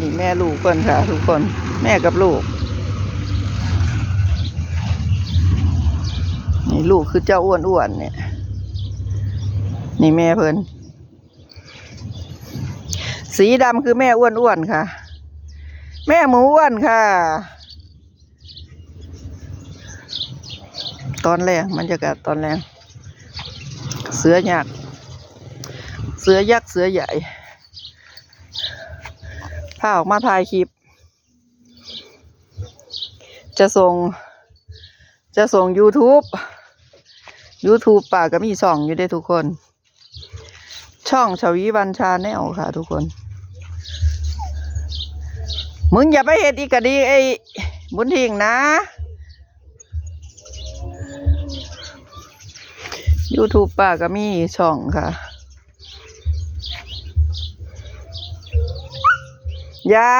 นี่แม่ลูกเพิ่นค่ะทุกคนแม่กับลูกนี่ลูกคือเจ้าอ้วนๆเนี่ยนี่แม่เพิ่นสีดำคือแม่อ้วนๆค่ะแม่หมูอ้วนค่ะตอนแรกบรรยากาศตอนแรกเสือยักษ์เสือยักษ์เสือใหญ่พาออกมาถ่ายคลิปจะส่ง YouTube ป่าก็มีช่องอยู่ได้ทุกคนช่องชวีวันชาแนลค่ะทุกคนมึงอย่าไปเฮ็ดอีกกะดีไอ้บุญทิ้งนะ YouTube ป่าก็มีช่องค่ะอย่า